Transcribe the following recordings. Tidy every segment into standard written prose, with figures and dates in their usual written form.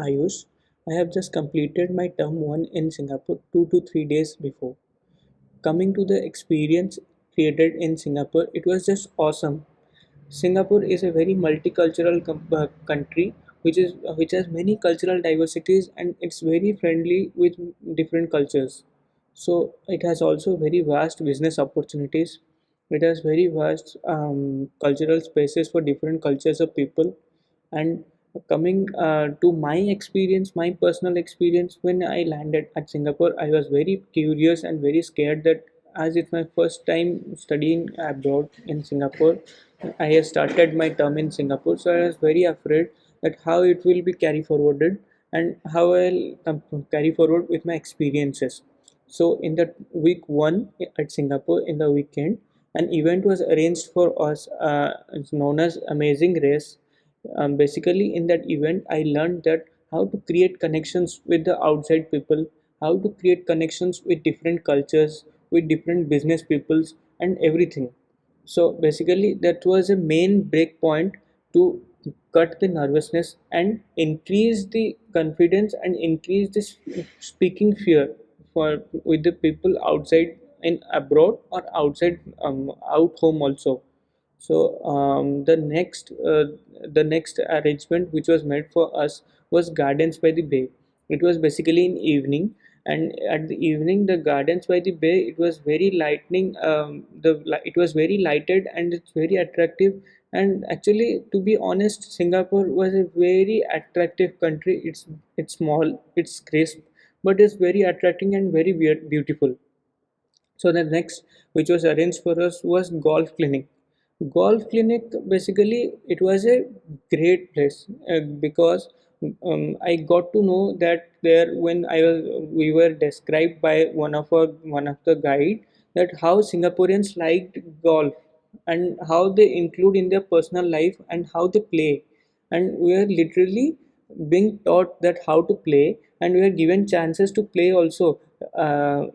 Ayush. I have just completed my term 1 in Singapore 2 to 3 days before. Coming to the experience created in Singapore, it was just awesome. Singapore is a very multicultural country which has many cultural diversities, and it's very friendly with different cultures. So it has also very vast business opportunities. It has very vast cultural spaces for different cultures of people. And coming to my experience, my personal experience, when I landed at Singapore, I was very curious and very scared that as it's my first time studying abroad in Singapore, I have started my term in Singapore, so I was very afraid that how it will be carry forwarded and how I'll carry forward with my experiences. So in the week one at Singapore in the weekend, an event was arranged for us. It's known as Amazing Race. Basically, in that event, I learned that how to create connections with the outside people, how to create connections with different cultures, with different business peoples, and everything. So basically, that was a main break point to cut the nervousness and increase the confidence and increase this speaking fear for with the people outside in abroad or outside out home also. So the next arrangement which was made for us was Gardens by the Bay. It was basically in evening, and at the evening the Gardens by the Bay, it was very lightning. It was very lighted and it's very attractive. And actually, to be honest, Singapore was a very attractive country. It's small, it's crisp, but it's very attracting and very beautiful. So the next which was arranged for us was golf clinic. Golf clinic, basically it was a great place because I got to know that there when I was we were described by one of the guide that how Singaporeans liked golf and how they include in their personal life and how they play, and we are literally being taught that how to play, and we are given chances to play also.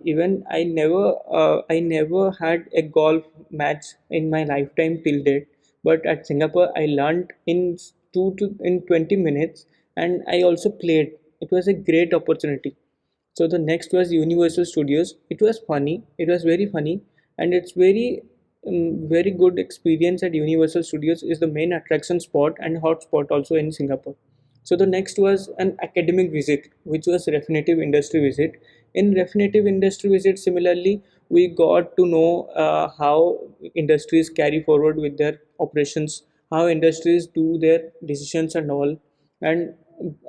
Even I never had a golf match in my lifetime till date, but at Singapore I learned in 20 minutes, and I also played. It was a great opportunity. So the next was Universal Studios. It was funny. It was very funny, and it's very good experience at Universal Studios. Is the main attraction spot and hot spot also in Singapore. So the next was an academic visit, which was Refinitiv industry visit. In Refinitiv industry visit, similarly, we got to know how industries carry forward with their operations, how industries do their decisions and all, and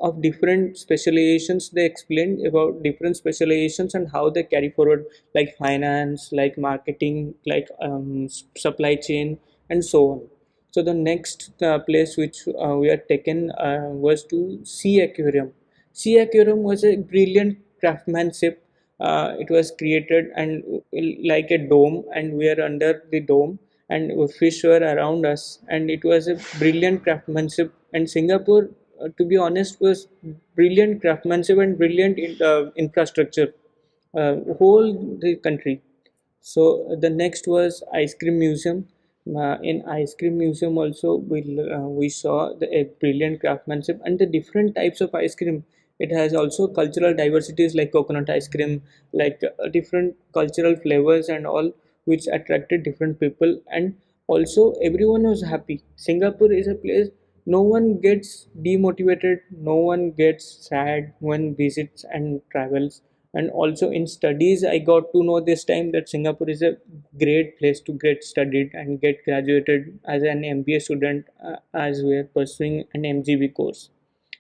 of different specializations. They explained about different specializations and how they carry forward, like finance, like marketing, like supply chain, and so on. So the next place which we are taken was to Sea Aquarium. Sea Aquarium was a brilliant craftsmanship. It was created and like a dome, and we are under the dome, and fish were around us, and it was a brilliant craftsmanship. And Singapore, to be honest, was brilliant craftsmanship and brilliant infrastructure, whole the country. So the next was ice cream museum. In ice cream museum also we saw a brilliant craftsmanship and the different types of ice cream. It has also cultural diversities like coconut ice cream, like different cultural flavors and all, which attracted different people, and also everyone was happy. Singapore is a place no one gets demotivated, no one gets sad when visits and travels. And also in studies, I got to know this time that Singapore is a great place to get studied and get graduated as an MBA student, as we are pursuing an MGB course.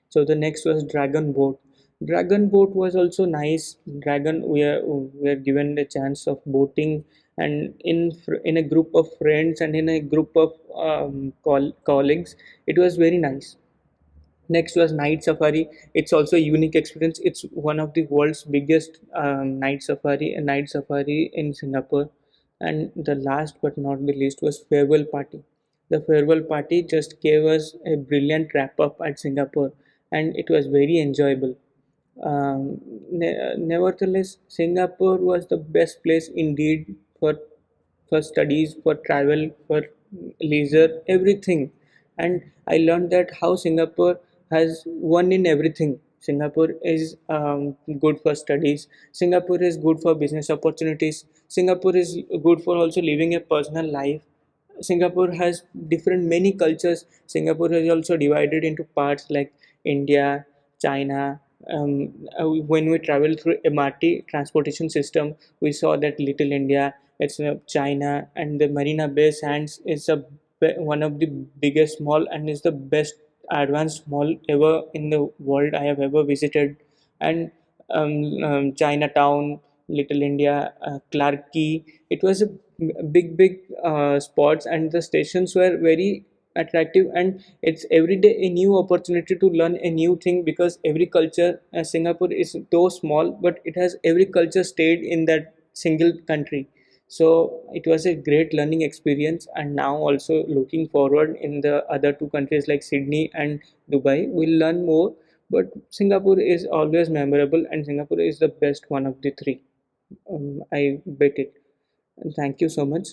So the next was Dragon Boat. Dragon Boat was also nice. Dragon, we are given the chance of boating, and in a group of friends and in a group of colleagues, it was very nice. Next was night safari. It's also a unique experience. It's one of the world's biggest night safari in Singapore. And the last but not the least was farewell party. The farewell party just gave us a brilliant wrap up at Singapore, and it was very enjoyable. Nevertheless, Singapore was the best place indeed for studies, for travel, for leisure, everything. And I learned that how Singapore has one in everything. Singapore is good for studies. Singapore is good for business opportunities. Singapore is good for also living a personal life. Singapore has different many cultures. Singapore is also divided into parts like India, China. When we travel through MRT transportation system, we saw that Little India, it's China, and the Marina Bay Sands is one of the biggest mall and is the best advanced mall ever in the world I have ever visited. And Chinatown, Little India, Clark Key. It was a big spots, and the stations were very attractive. And it's every day a new opportunity to learn a new thing, because every culture, Singapore is though small, but it has every culture stayed in that single country. So it was a great learning experience, and now also looking forward in the other two countries like Sydney and Dubai, we'll learn more. But Singapore is always memorable, and Singapore is the best one of the three. I bet it. And thank you so much.